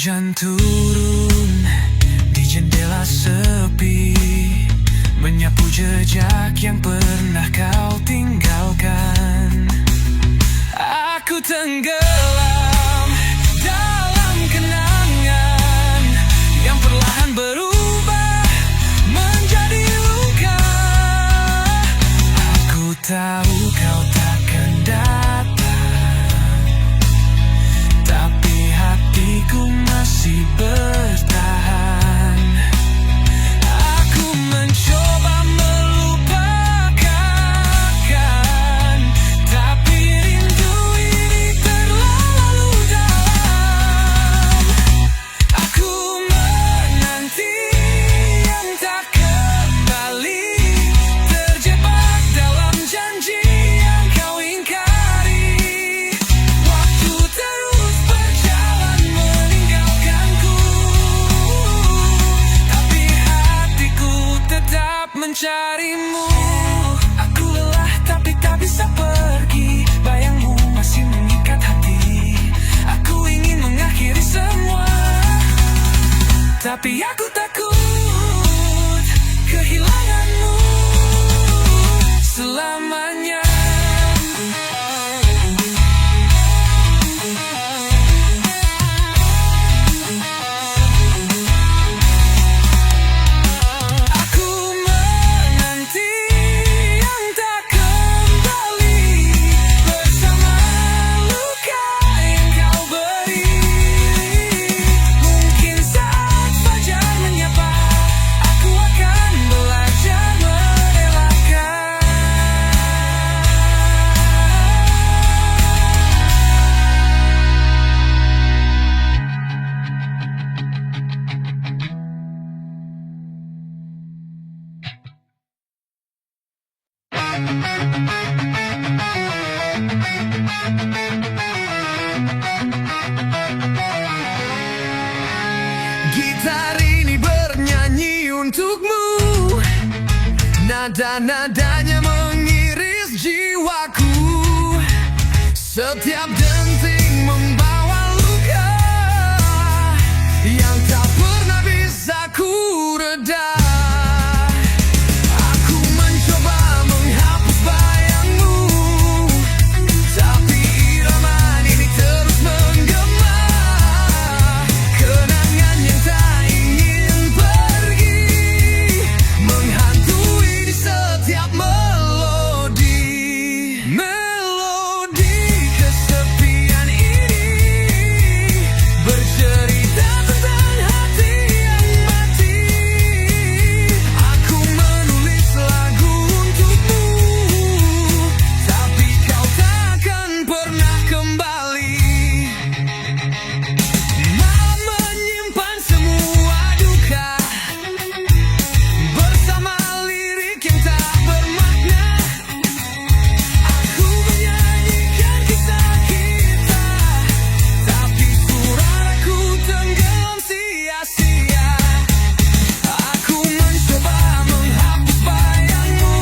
Hujan turun di jendela sepi, menyapu jejak yang pernah kau tinggalkan. Aku tenggelam dalam kenangan yang perlahan berubah menjadi luka. Aku tahu kau takkan datang, tapi hatiku masih bertahan. Aku mencoba melupakan, tapi rindu ini terlalu dalam. Aku menanti yang tak kembali, terjebak dalam janji yang kau ingkari. Waktu terus berjalan meninggalkanku, tapi hatiku tetap mencarimu. Aku lelah tapi tak bisa pergi, bayangmu masih mengikat hati. Aku ingin mengakhiri semua, tapi aku takut kehilanganmu selamanya. Aku menanti yang tak kembali, bersama luka yang kau beri. Mungkin saat fajar menyapa, aku akan belajar merelakan. Gitar ini bernyanyi untukmu, nada-nadanya mengiris jiwaku. Setiap denting membawa luka yang tak pernah bisa ku reda. Aku mencoba menghapus bayangmu, tapi irama ini terus menggema. Kenangan yang tak ingin pergi menghantui di setiap melodi. Melodi kesepian ini bercerita tentang hati yang mati. Aku menulis lagu untukmu, tapi kau takkan pernah kembali. Malam menyimpan semua duka bersama lirik yang tak bermakna. Aku menyanyikan kisah kita, tapi suaraku tenggelam sia-sia. Aku mencoba menghapus bayangmu,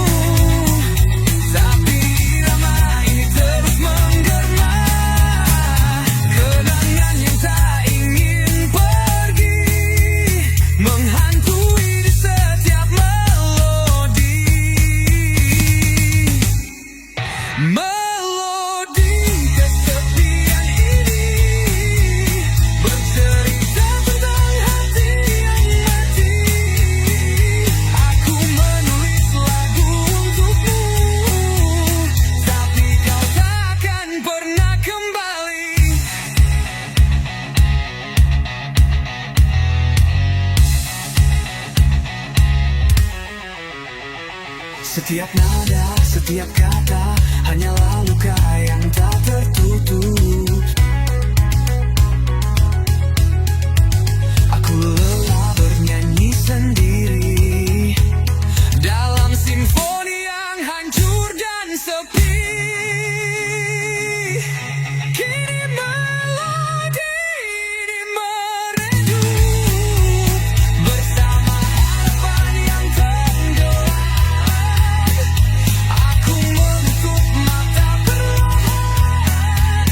tapi irama ini terus menggema. Kenangan yang tak ingin pergi menghantui di setiap melodi. Melodi kesepian ini bercerita tentang hati yang mati. Aku menulis lagu untukmu, tapi kau takkan pernah kembali. Setiap nada, setiap kata hanyalah luka yang tak tertutup. Aku lelah bernyanyi sendiri dalam simfoni yang hancur dan sepi. Kini melodi ini meredup bersama harapan yang tenggelam. Aku menutup mata perlahan,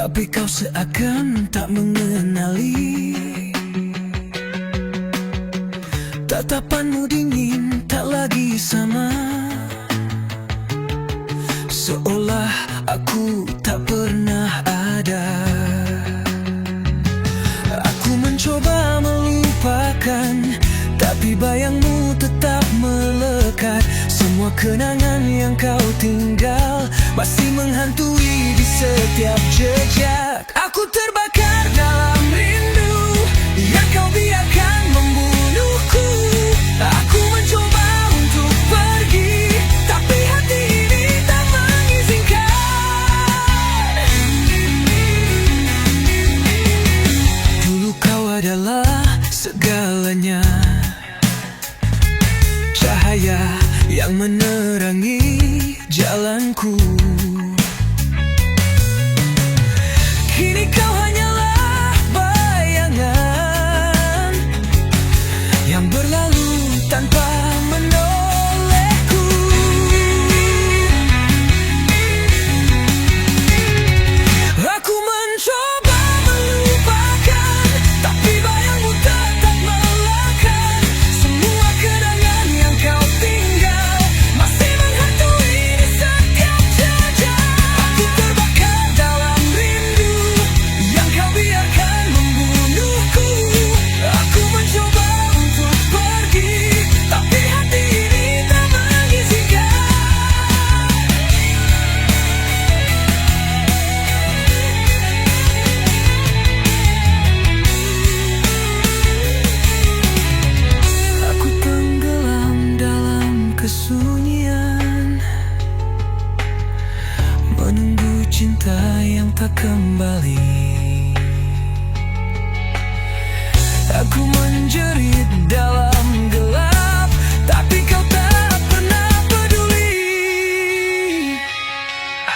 tapi kau seakan tak mengenali. Tatapanmu dingin, tak lagi sama, seolah aku tak pernah ada. Aku mencoba melupakan, tapi bayangmu tetap melekat. Semua kenangan yang kau tinggal masih menghantui di setiap jejak. Aku terbakar dalam rindu yang kau biarkan membunuhku. Aku mencoba untuk pergi, tapi hati ini tak mengizinkan. Dulu kau adalah segalanya, cahaya yang menerangi jalanku. Kini kau hanyalah bayangan yang berlalu tanpa menolehku. Aku mencoba melupakan, tapi bayangmu tetap melekat. Semua kenangan yang kau tinggal masih menghantui di setiap jejak. Aku terbakar dalam rindu yang kau biarkan membunuhku. Aku mencoba untuk pergi, tapi hati ini tak mengizinkan. Aku tenggelam dalam kesunyian, menunggu cinta yang tak kembali. Aku menjerit dalam gelap, tapi kau tak pernah peduli.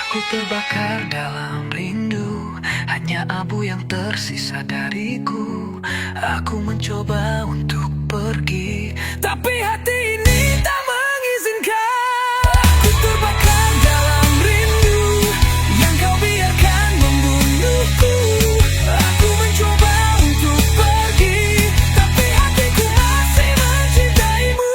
Aku terbakar dalam rindu, hanya abu yang tersisa dariku. Aku mencoba untuk pergi, tapi hati ini tak mengizinkan. Aku terbakar dalam rindu yang kau biarkan membunuhku. Aku mencoba untuk pergi, tapi hatiku masih mencintaimu.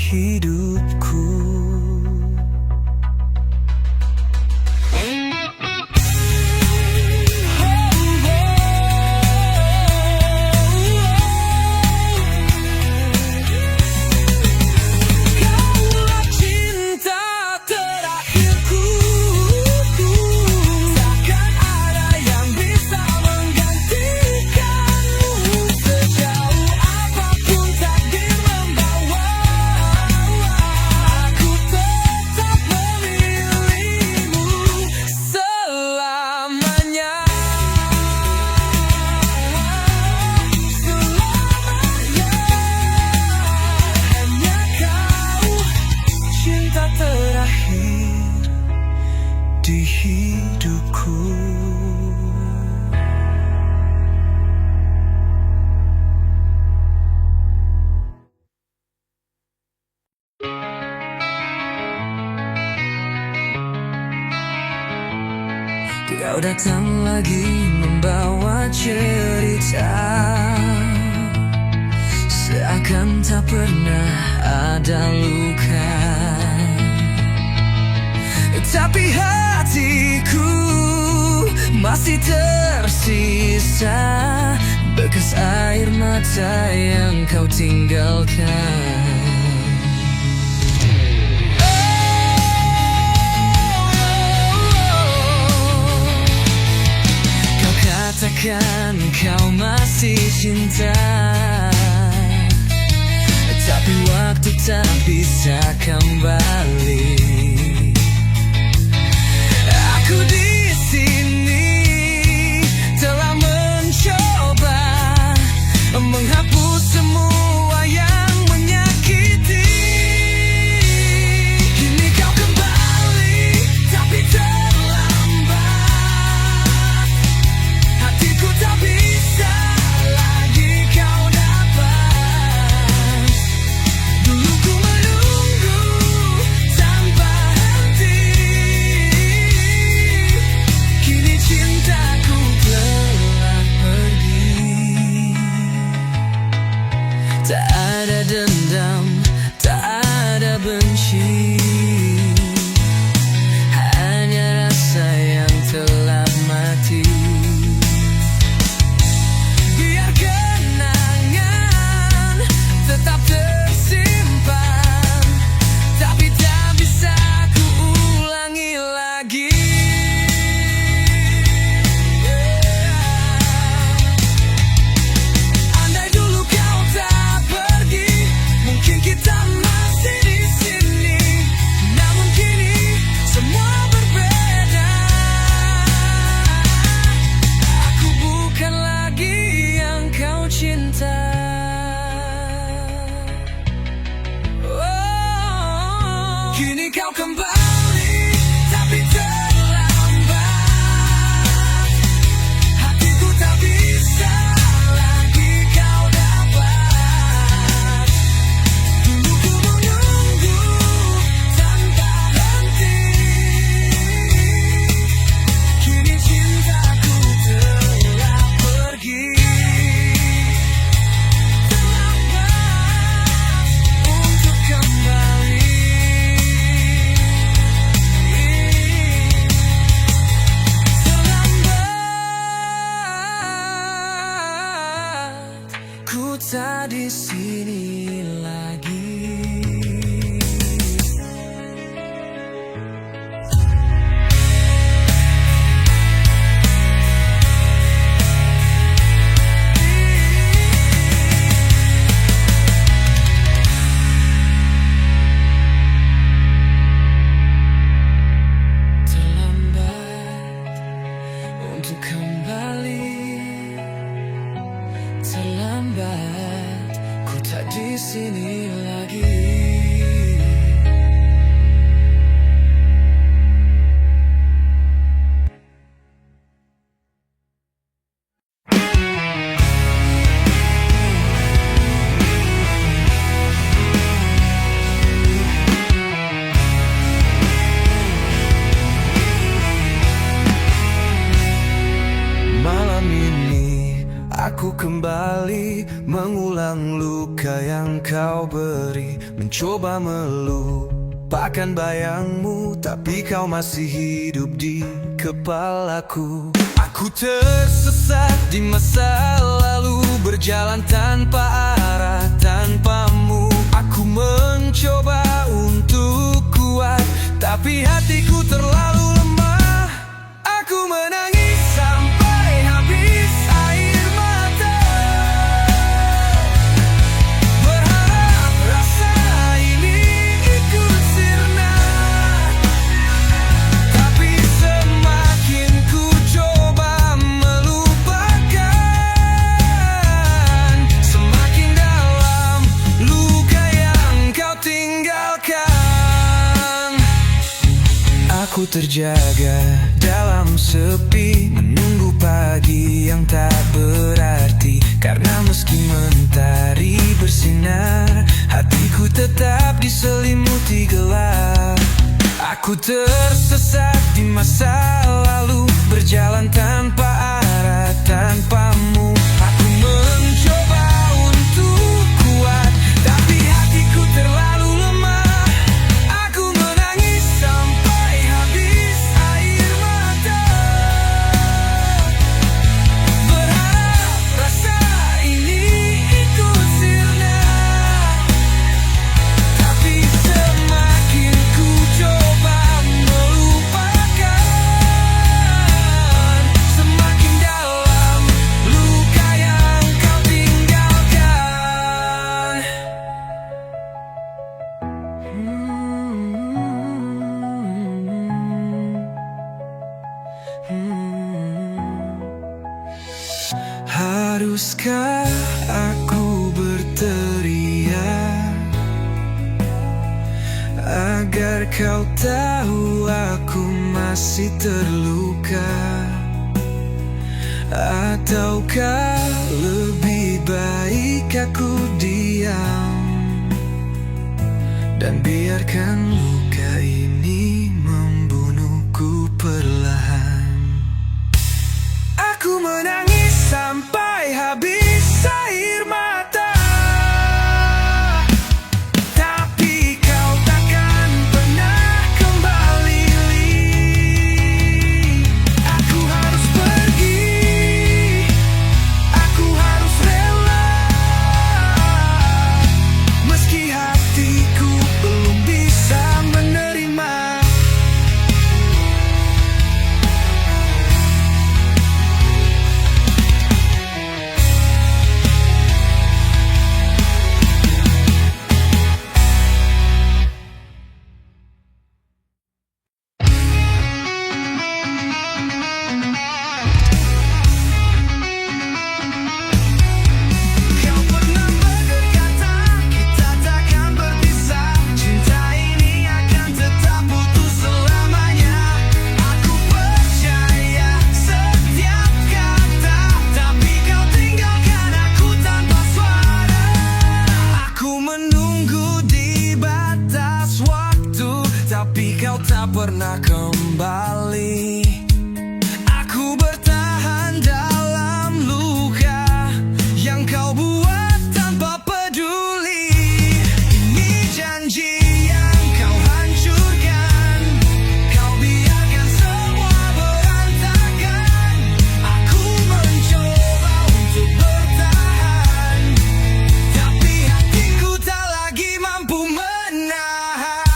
hidupku. Di hidupku. Kau datang lagi membawa cerita, seakan tak pernah ada luka. Tapi hatiku masih tersisa bekas air mata yang kau tinggalkan. Kau katakan kau masih cinta, tapi waktu tak bisa kembali. Aku di sini telah mencoba menghapus semua yang menyakiti. Kini kau kembali, tapi terlambat. Hatiku tak bisa lagi kau dapat. Dulu ku menunggu tanpa henti. Cintaku telah pergi. Tak ada dendam, tak ada benci, hanya rasa yang telah mati. Biar kenangan tetap tersimpan, tapi tak bisa ku ulangi lagi. Kita masih di sini, namun kini semua berbeda. Aku bukan lagi yang kau cinta. Oh, kini kau kembali, tapi terlambat. Hatiku tak bisa lagi kau dapat. Ku tak di sini lagi. Terlambat untuk kembali. Terlambat, ku tak di sini lagi. Aku kembali mengulang luka yang kau beri, mencoba melupakan bayangmu, tapi kau masih hidup di kepalaku. Aku tersesat di masa lalu, berjalan tanpa arah, tanpamu. Aku mencoba untuk kuat, tapi hatiku terlalu lemah. Aku menangis sampai habis air mata, berharap rasa ini ikut sirna. Tapi semakin ku coba melupakan, semakin dalam luka yang kau tinggalkan. Aku terjaga dalam sepi, menunggu pagi yang tak berarti. Karena meski mentari bersinar, hatiku tetap diselimuti gelap. Aku tersesat di masa lalu, berjalan tanpa arah, tanpamu. Aku mencoba untuk kuat, tapi hatiku terlalu lemah. Aku menangis sampai habis air mata, berharap rasa ini ikut sirna. Tapi semakin ku coba melupakan, semakin dalam luka yang kau tinggalkan. Haruskah aku berteriak agar kau tahu aku masih terluka? Ataukah lebih baik aku diam dan biarkan luka ini membunuhku perlahan? Aku menangis sampai habis air mata, tapi kau takkan pernah kembali. Aku harus pergi, aku harus rela, meski hatiku belum bisa menerima. Kau pernah berkata kita takkan berpisah, cinta ini akan tetap utuh selamanya. Aku percaya setiap kata, tapi kau tinggalkan aku tanpa suara. Aku menunggu di batas waktu, tapi kau tak pernah kembali. Aku bertahan dalam luka yang kau buat tanpa peduli. Ini janji yang kau hancurkan, kau biarkan semua berantakan. Aku mencoba untuk bertahan, tapi hatiku tak lagi mampu menahan.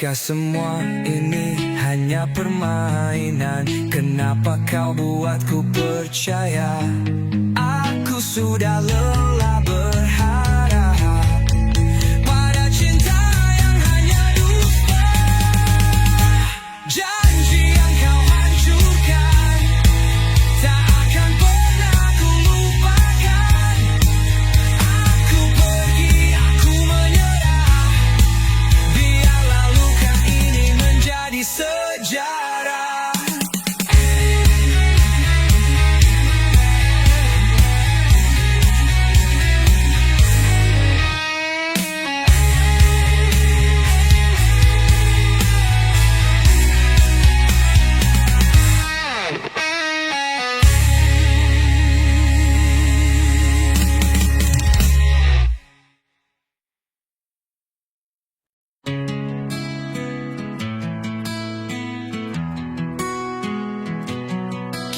Jika semua ini hanya permainan, kenapa kau buatku percaya? Aku sudah lelah berharap pada cinta yang hanya dusta. Janji yang kau hancurkan tak akan pernah ku lupakan. Aku pergi, aku menyerah. Biarlah luka ini menjadi sejarah.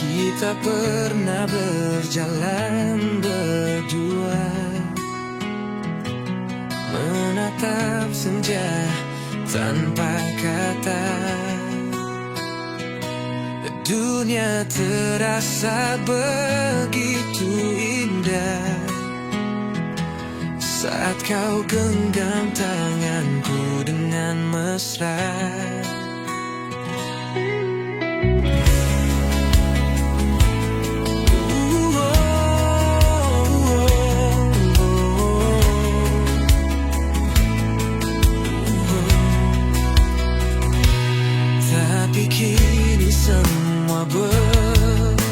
Kita pernah berjalan berdua, menatap senja tanpa kata. Dunia terasa begitu indah saat kau genggam tanganku dengan mesra. Tapi kini semua berubah.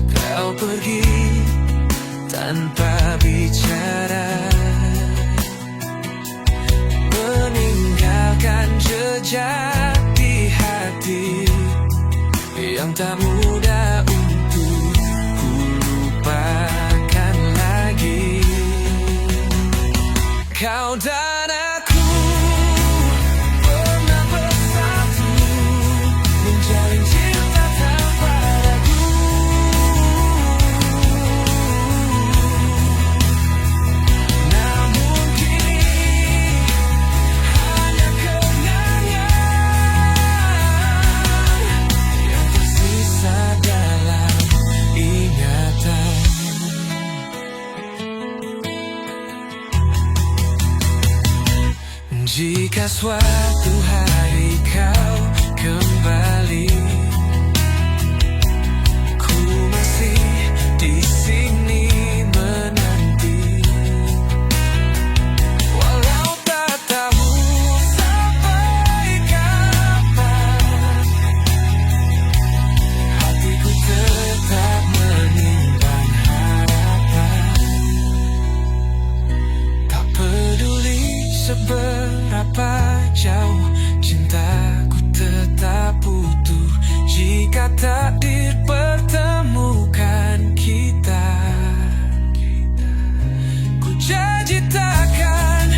Kau pergi tanpa bicara, meninggalkan jejak di hati yang tak mudah untuk ku lupakan lagi. Kau dan aku pernah bersatu, menjalin cinta tanpa ragu. Namun kini hanya kenangan yang tersisa dalam ingatan. Jika suatu hari kau kembali, ku masih di sini menanti. Walau tak tahu sampai kapan, hatiku tetap menimbang harapan. Tak peduli seberapa jauh cintaku tetap utuh jika takdir pertemukan kita. Ku janji takkan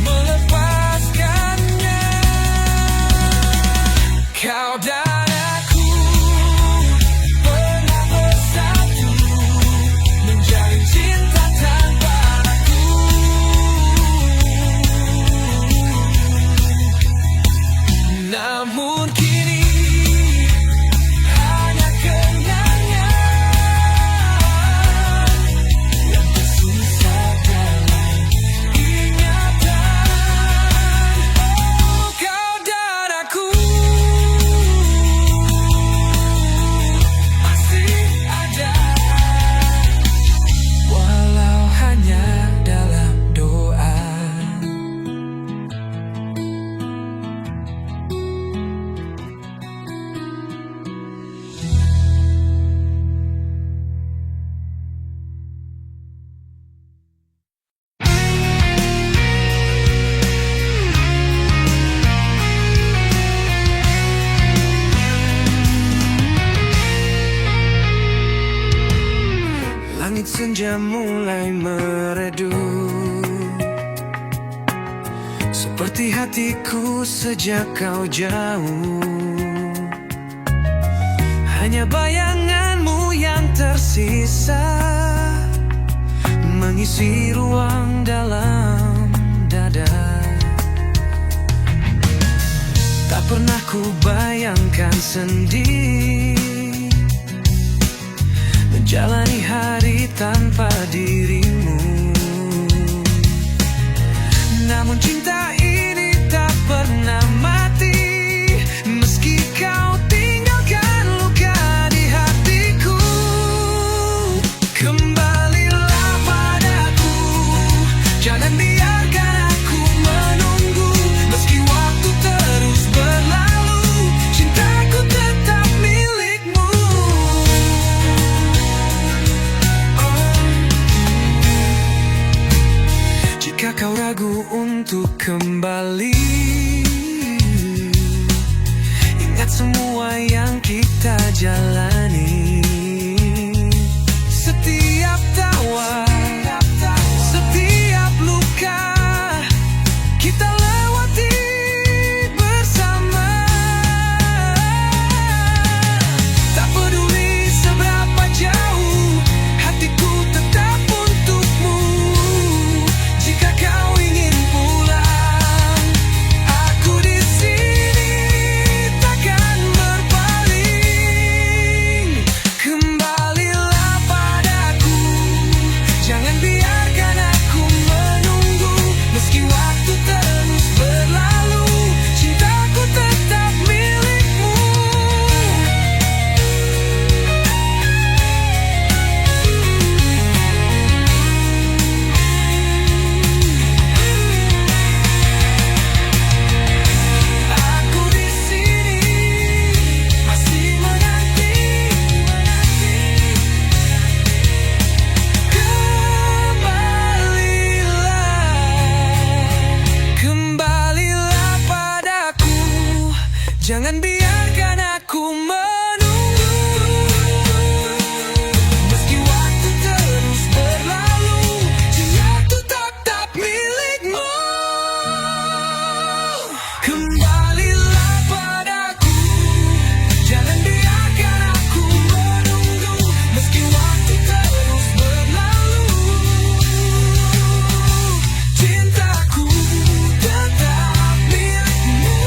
melepaskannya. Kau dan aku pernah bersatu, menjalin cinta tanpa ragu. Namun kini hanya kenangan yang tersisa dalam ingatan. Oh, kau dan aku masih ada, walau hanya dalam doa. Langit senja mulai meredup, seperti hatiku sejak kau jauh. Hanya bayanganmu yang tersisa, mengisi ruang dalam dada. pernah ku bayangkan sendiri menjalani hari tanpa dirimu. Namun cinta ini tak pernah mati, meski kau tinggalkan luka di hatiku. Kembalilah padaku, jangan biarkan aku menunggu. Meski waktu terus berlalu, cintaku tetap milikmu. Jika kau ragu untuk kembali, ingat semua yang kita jalani. Setiap tawa, setiap luka, kita lewati bersama. Tak peduli seberapa jauh, hatiku tetap untukmu. Jika kau ingin pulang, aku di sini takkan berpaling. Kembalilah padaku, jangan biarkan aku menunggu. Meski waktu terus berlalu, cintaku tetap milikmu. Aku di sini masih menanti. Kembalilah padaku, jangan biarkan aku menunggu. Meski waktu terus berlalu, cintaku tetap milikmu. Kembalilah padaku, jangan biarkan aku menunggu. Meski waktu terus berlalu, cintaku tetap milikmu.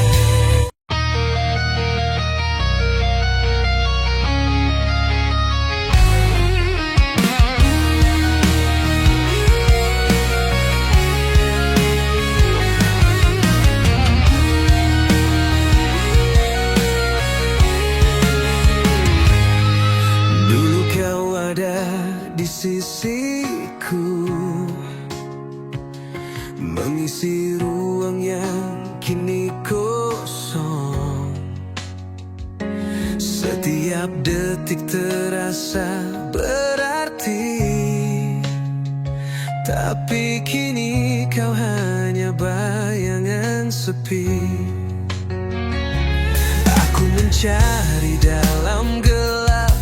Dulu kau ada di sisiku, mengisi ruang yang kini kosong. Setiap detik terasa berarti, tapi kini kau hanya bayangan sepi. Aku mencari dalam gelap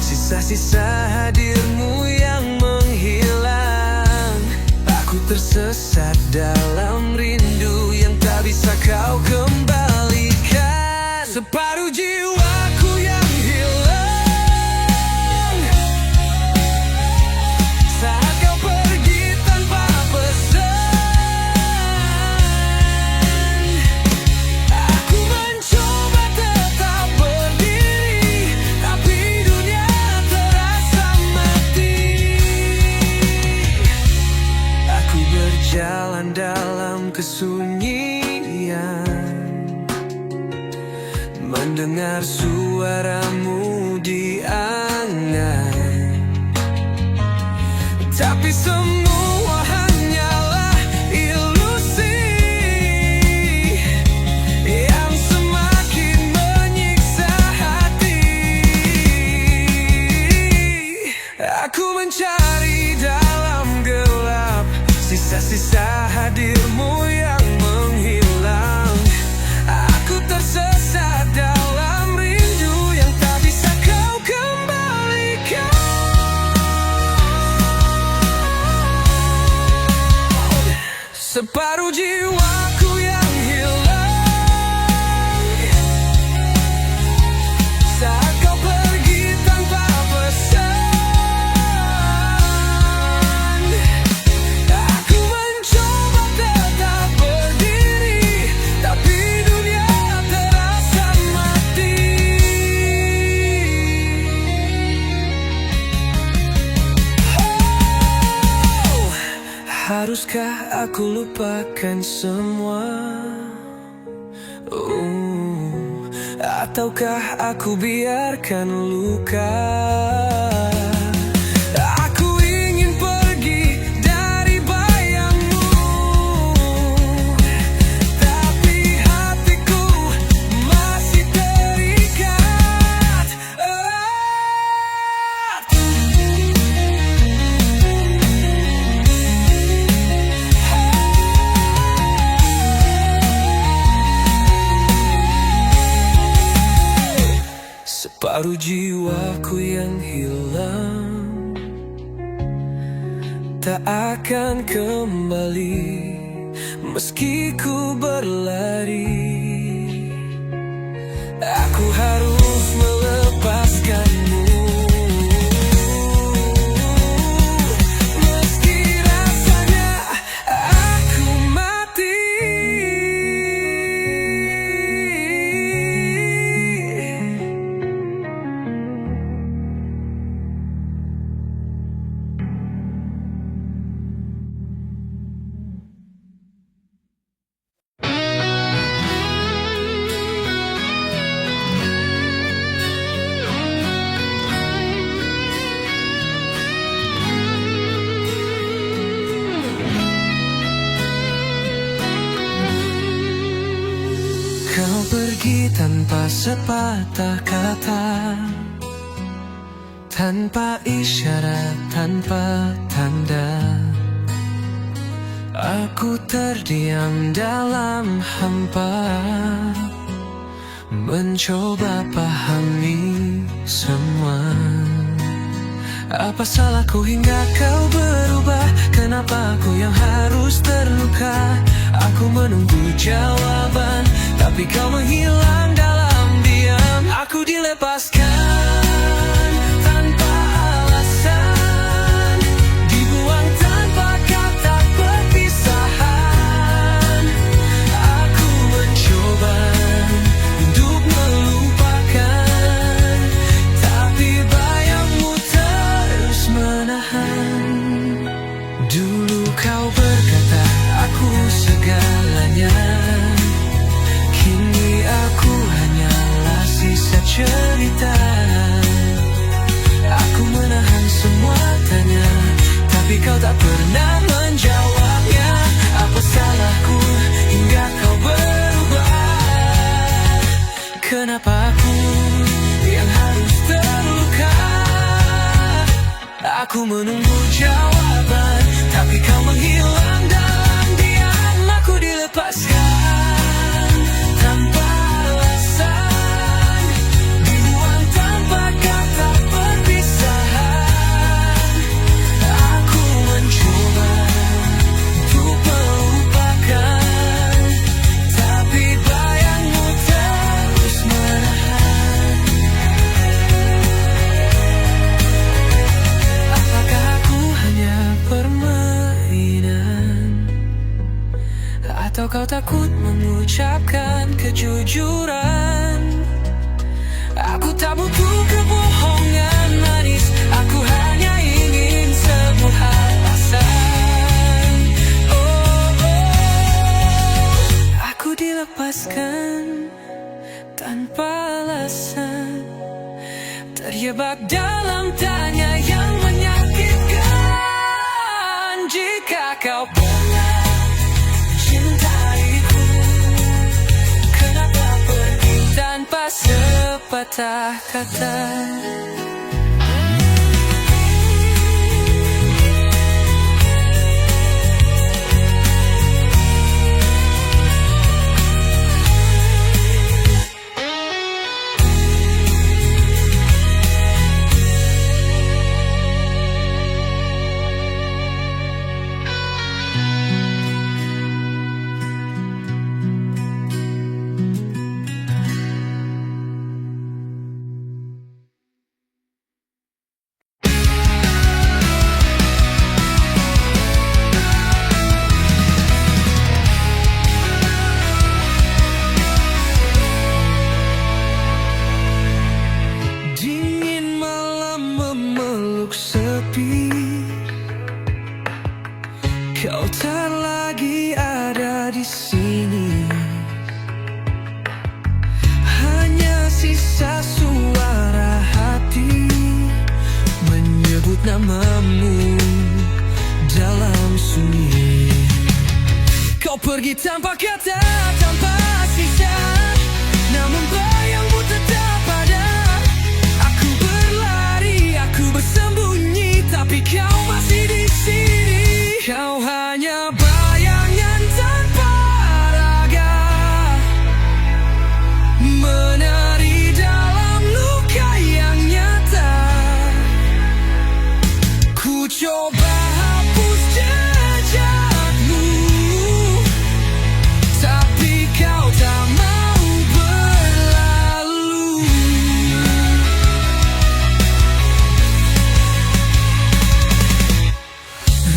sisa-sisa hadirmu yang menghilang. Aku tersesat dalam rindu yang tak bisa kau kembalikan. Separuh jiwaku yang hilang saat kau pergi tanpa pesan. Aku mencoba tetap berdiri, tapi dunia terasa mati. Aku berjalan dalam kesunyian, mendengar suaramu di angan, tapi semua hanyalah ilusi yang semakin menyiksa hati. Aku mencari dalam gelap sisa-sisa hadirmu yang menghilang. Aku tersesat dalam rindu yang tak bisa kau kembalikan. Separuh jiwaku yang hilang saat kau pergi tanpa pesan. Aku mencoba Haruskah aku lupakan semua? Ataukah aku biarkan luka? Aku ingin pergi dari bayangmu, tapi hatiku masih terikat erat. Separuh jiwaku yang hilang tak akan kembali meski ku berlari. Aku harus melepaskanmu meski rasanya aku mati. Kau pergi tanpa sepatah kata, tanpa isyarat, tanpa tanda. Aku terdiam dalam hampa, mencoba pahami semua. Apa salahku hingga kau berubah? Kenapa aku yang harus terluka? Aku menunggu jawaban, tapi kau menghilang dalam diam. Aku dilepaskan tanpa alasan, dibuang tanpa kata perpisahan. Aku mencoba untuk melupakan, tapi bayangmu terus menahan. Dulu kau berkata aku segalanya, kini aku hanyalah sisa cerita. Aku menahan semua tanya, tapi kau tak pernah menjawabnya. Apa salahku hingga kau berubah? Kenapa aku yang harus terluka? Aku menunggu jawaban, tapi kau menghilang dalam diam. Aku dilepaskan tanpa alasan, dibuang tanpa kata perpisahan. Aku mencoba untuk melupakan, tapi bayangmu terus menahan. Apakah aku hanya permainan, atau kau takut mengucapkan kejujuran? Aku tak butuh kebohongan manis, aku hanya ingin sebuah alasan. Aku dilepaskan tanpa alasan, terjebak dalam tanya yang menyakitkan. Jika kau pernah mencintaiku, kenapa pergi tanpa sepatah kata? Kau tak lagi ada di sini. Hanya sisa suara hati menyebut namamu dalam sunyi. Kau pergi tanpa kata, tanpa sisa, namun bayangmu tetap ada. Aku berlari, aku bersembunyi, tapi kau masih di sini. Kau hanya bayangan tanpa raga, menari dalam luka yang nyata. Ku coba hapus jejakmu, tapi kau tak mau berlalu.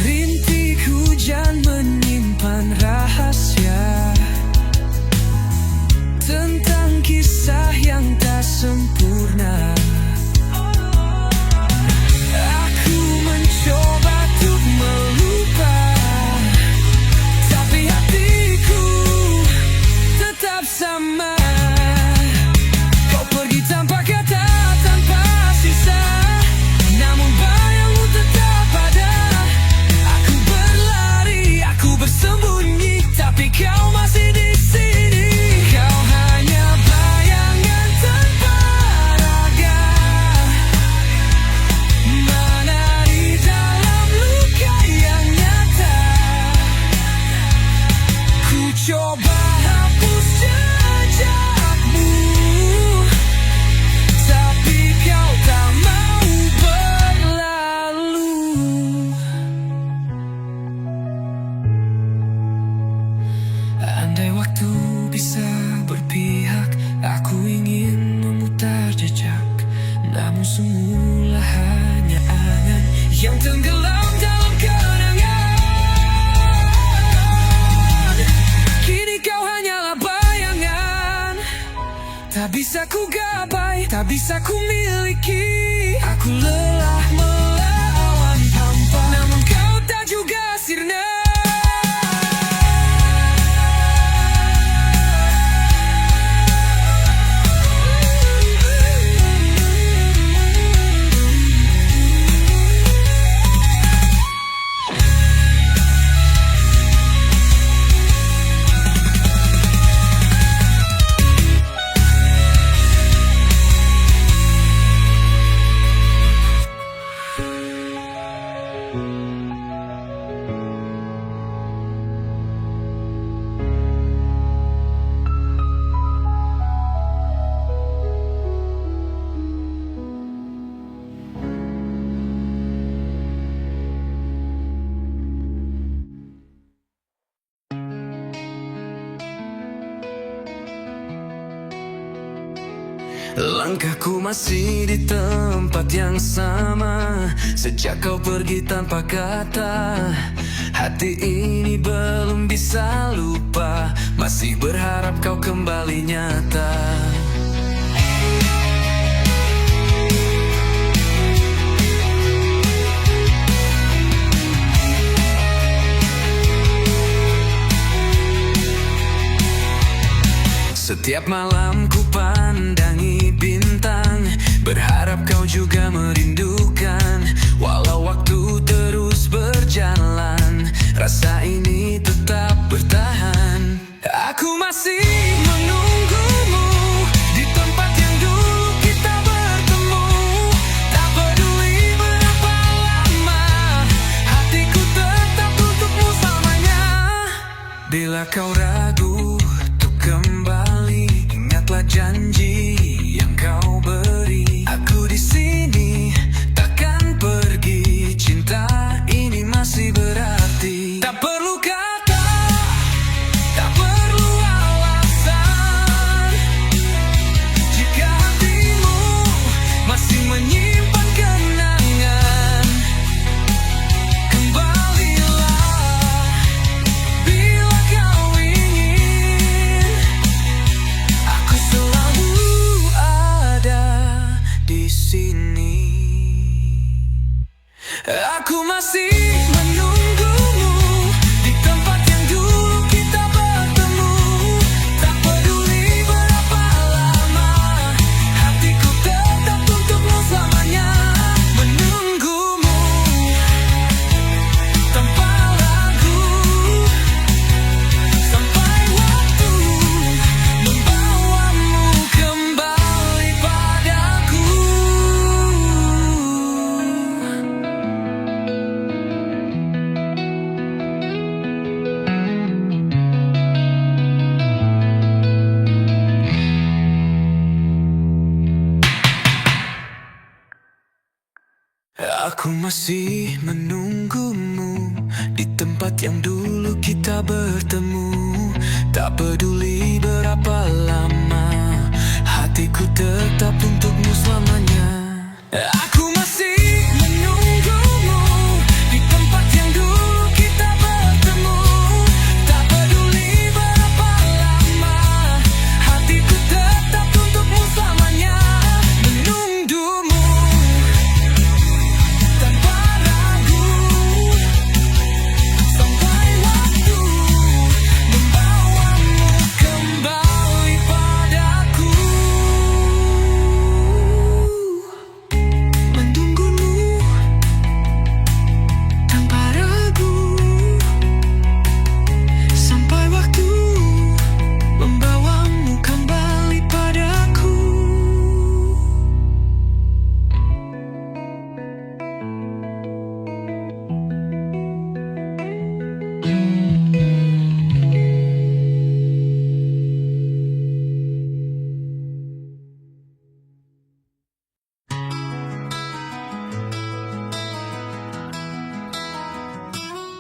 Rintik hujan menyimpan rahasia tentang kisah yang tak sempurna. Aku mencoba untuk melupa, tapi hatiku tetap sama. Kau pergi tanpa kata, tanpa sisa, namun bayangmu tetap ada. Aku berlari, aku bersembunyi, tapi kau masih di sini. Kau hanya bayangan tanpa raga, menari dalam luka yang nyata. Ku coba hapus jejakmu, tapi kau tak mau berlalu. Andai waktu bisa berpihak, aku ingin memutar jejak, namun semula hanya angan yang tenggelam dalam kenangan. Kini kau hanyalah bayangan, tak bisa ku gapai, tak bisa ku miliki. Aku lelah melawan hampa, namun kau tak juga sirna. Langkahku masih di tempat yang sama sejak kau pergi tanpa kata. Hati ini belum bisa lupa, masih berharap kau kembali nyata. Setiap malam ku pandangi bintang, berharap kau juga merindukan. Walau waktu terus berjalan, rasa ini tetap bertahan. Aku masih menunggumu di tempat yang dulu kita bertemu. Tak peduli berapa lama, hatiku tetap untukmu selamanya. Bila kau ragu untuk kembali, ingatlah janji yang kau beri. Aku di sini takkan pergi, cinta ini masih berarti. Tak perlu kata, tak perlu alasan, jika hatimu masih menyimpan kenangan. Kembalilah bila kau ingin, aku selalu ada di sini. Aku masih menunggumu Aku masih menunggumu di tempat yang dulu kita bertemu. Tak peduli berapa lama, hatiku tetap untukmu selamanya. Aku masih menunggumu di tempat yang dulu kita bertemu. Tak peduli berapa lama, hatiku tetap untukmu selamanya. Menunggumu tanpa ragu, sampai waktu membawamu kembali padaku. Menunggumu tanpa ragu, sampai waktu membawamu kembali padaku.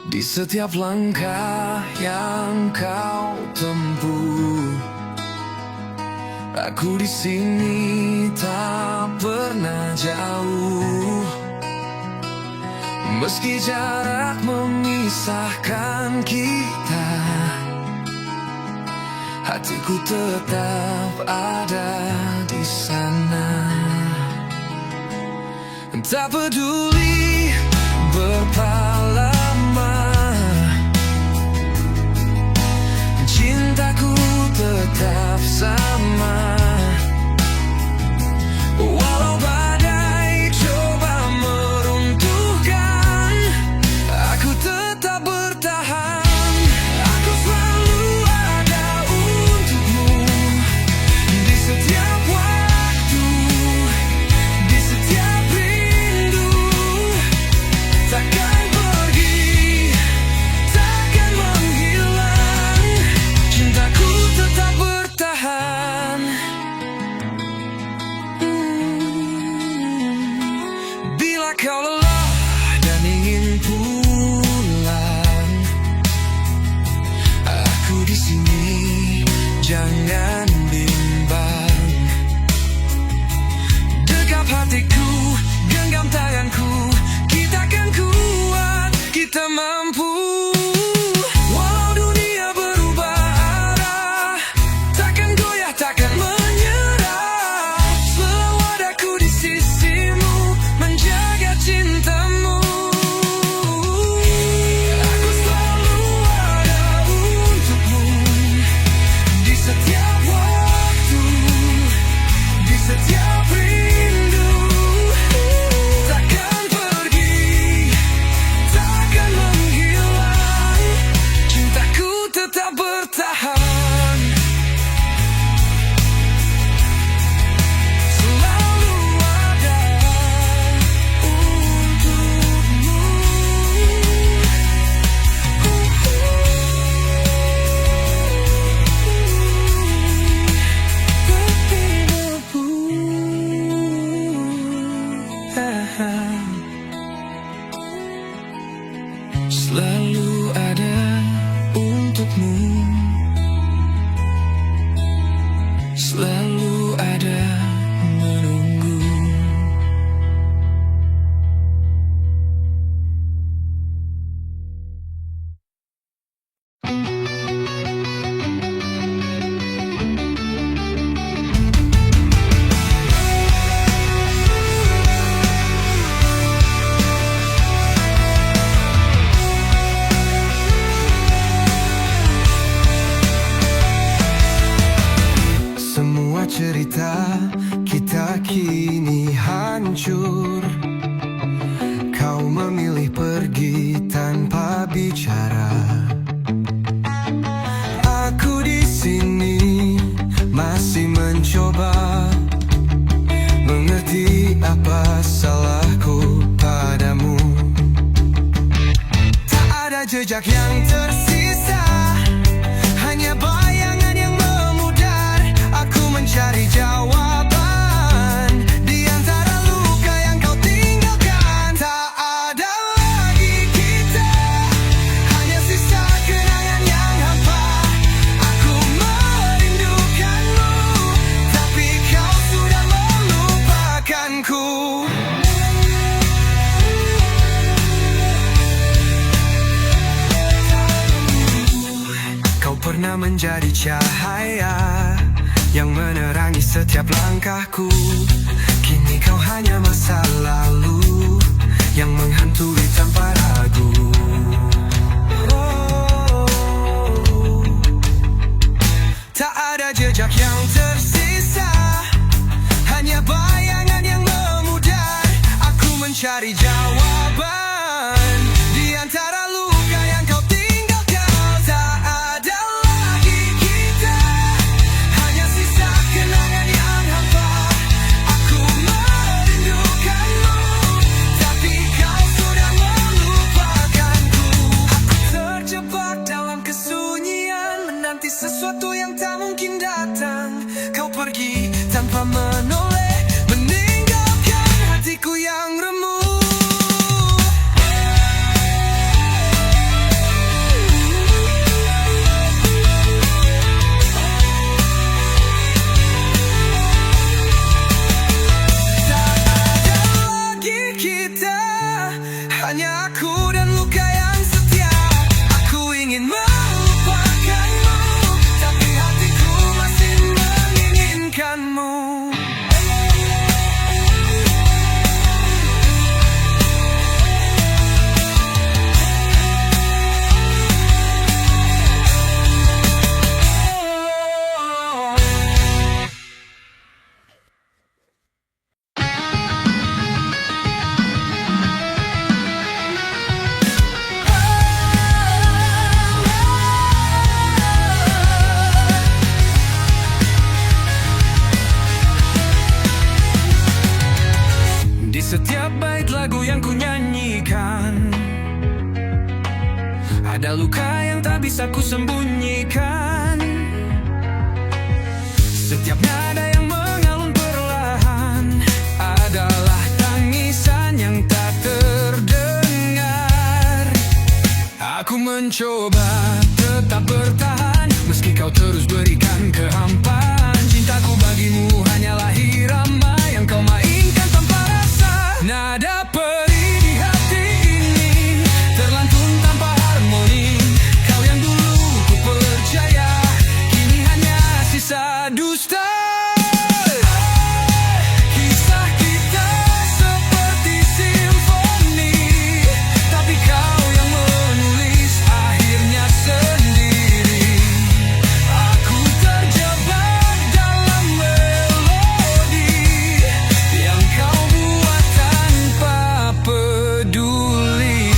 Di setiap langkah yang kau tempuh, aku di sini tak pernah jauh. Meski jarak memisahkan kita, hatiku tetap ada di sana. Tak peduli berapa lama, cintaku tetap sama. Walau badai coba meruntuhkan, aku tetap bertahan. Aku selalu ada untukmu di setiap waktu, di setiap rindu. Takkan pergi, takkan menghilang, cintaku tetap bertahan. Bila kau lelah dan ingin pulang, aku di sini, jangan bimbang. Dekap hatiku, genggam tanganku, kita kan kuat, kita mampu. Walau dunia berubah arah, takkan goyah, takkan menyerah. Selalu ada ku di sisimu, menjaga cintamu. Aku selalu ada untukmu di setiap waktu, di setiap rindu. Takkan pergi, takkan menghilang, cintaku tetap bertahan. Selalu ada untukmu. Tapi selalu ada untukmu, selalu ada menunggu. Semua cerita kita kini hancur. Kau memilih pergi tanpa bicara. Aku di sini masih mencoba mengerti apa salahku padamu. Tak ada jejak yang tersisa, hanya bayangan yang memudar. Aku mencari jawaban di antara luka yang kau tinggalkan. menjadi cahaya yang menerangi setiap langkahku. Kini kau hanya masa lalu yang menghantui tanpa ragu. Tak ada jejak yang tersisa, hanya bayangan yang memudar. Aku mencari jawaban di antara luka yang kau tinggalkan. Tak ada lagi kita, hanya sisa kenangan yang hampa. Aku merindukanmu, tapi kau sudah melupakanku. Aku terjebak dalam kesunyian, menanti sesuatu yang tak mungkin datang. Kau pergi tanpa menoleh, meninggalkan hatiku yang remuk. Tak ada lagi kita, hanya aku dan luka yang setia. Aku ingin melupakanmu, tapi hatiku masih menginginkanmu. Di setiap bait lagu yang ku nyanyikan, ada luka yang tak bisa ku sembunyikan. Setiap nada yang mengalun perlahan adalah tangisan yang tak terdengar. Aku mencoba tetap bertahan, meski kau terus berikan kehampaan. Cintaku bagimu hanyalah irama yang kau mainkan tanpa rasa. Nada perih di hati ini terlantun tanpa harmoni. Kau yang dulu ku percaya, kini hanya sisa dusta. Kisah kita seperti simfoni, tapi kau yang menulis akhirnya sendiri. Aku terjebak dalam melodi yang kau buat tanpa peduli.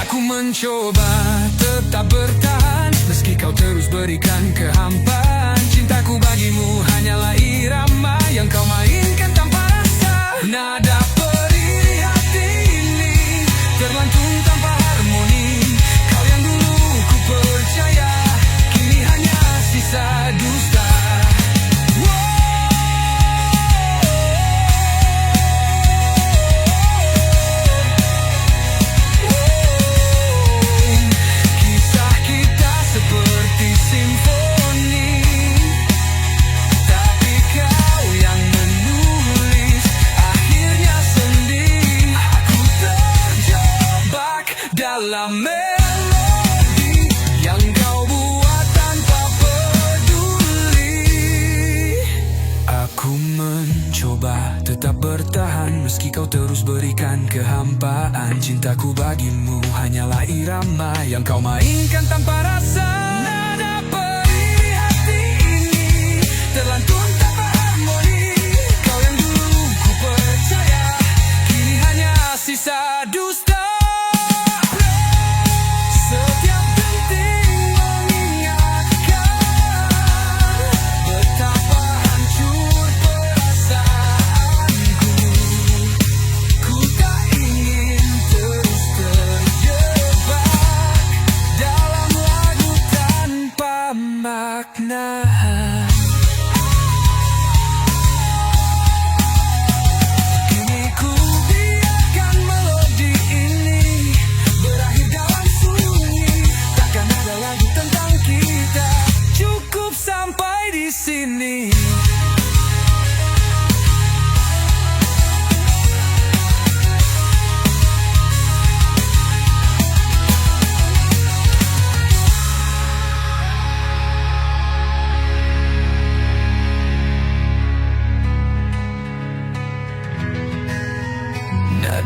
Aku mencoba tetap bertahan, meski kau terus berikan kehampaan. Cintaku bagimu hanyalah irama yang kau mainkan tanpa rasa. Nada perih di hati ini terlantun tanpa harmoni. Kau yang dulu ku percaya, kini hanya sisa dusta. Kisah kita seperti simfoni, tapi kau yang menulis akhirnya sendiri. Aku terjebak dalam melodi yang kau buat tanpa peduli. Aku mencoba tetap bertahan, meski kau terus berikan kehampaan. Cintaku bagimu hanyalah irama yang kau mainkan tanpa rasa. Nada perih di hati ini terlantun tanpa harmoni. Kau yang dulu ku percaya, kini hanya sisa dusta. Setiap detik mengingatkan betapa hancur perasaanku. Ku tak ingin terus terjebak dalam lagu tanpa makna. Kini ku biarkan melodi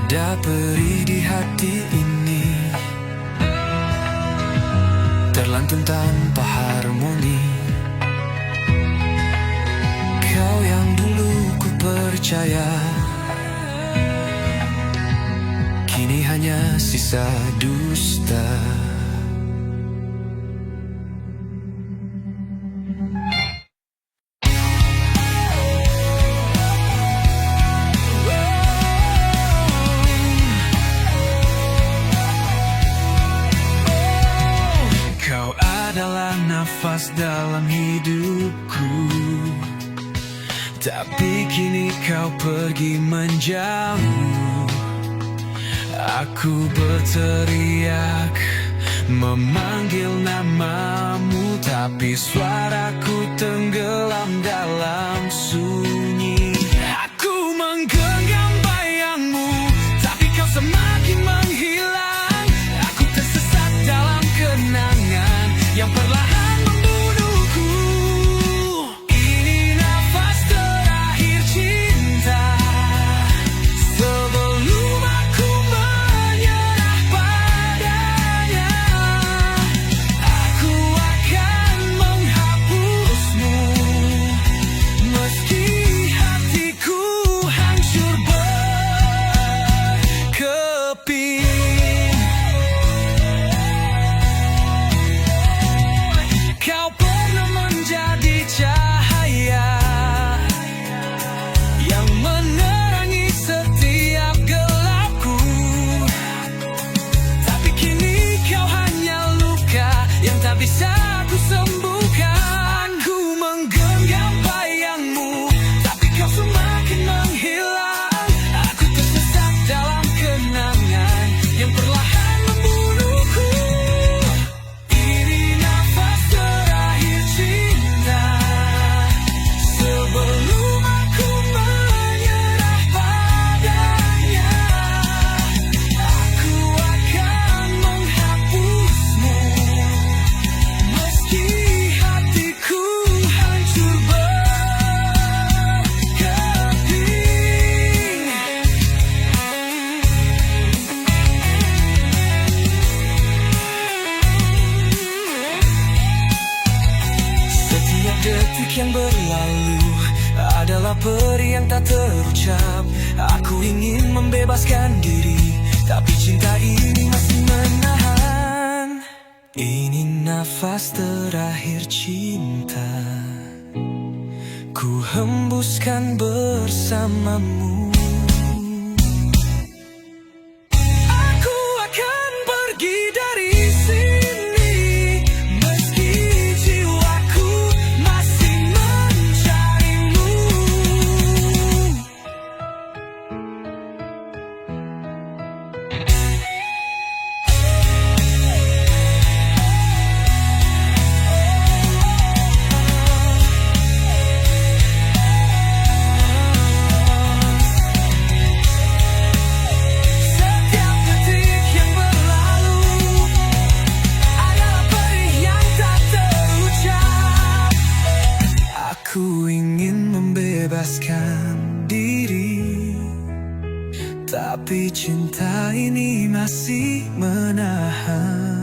Ada peri di hati ini, terlantun tanpa harmoni. Kau yang dulu ku percaya, kini hanya sisa dusta. Kau adalah nafas dalam hidupku, tapi kini kau pergi menjauh. Aku berteriak memanggil namamu, tapi suaraku tenggelam dalam sunyi. Aku menggenggam bayangmu, tapi kau semakin menghilang. Aku tersesat dalam kenangan yang perlahan membunuhku. Ini nafas terakhir cinta, sebelum aku menyerah padanya. Aku akan menghapusmu, meski hatiku hancur berkeping. Kau pernah menjadi cahaya yang menerangi setiap gelapku, tapi kini kau hanya luka yang tak bisa aku sembuhkan. Aku menggenggam bayangmu, tapi kau semakin menghilang. Aku tersesat dalam kenangan yang perlahan membunuhku. Ini nafas terakhir cinta, sebelum aku menyerah padanya. Aku akan menghapusmu, meski hatiku hancur berkeping. Setiap detik yang berlalu adalah peri yang tak terucap. Aku ingin membebaskan diri, tapi cinta ini masih menahan. Ini nafas terakhir cinta, ku hembuskan bersamamu. Aku akan pergi dari sini, meski jiwaku masih mencarimu. Setiap detik yang berlalu adalah perih yang tak terucap. Aku ingin membebaskan diri, tapi cinta ini masih menahan.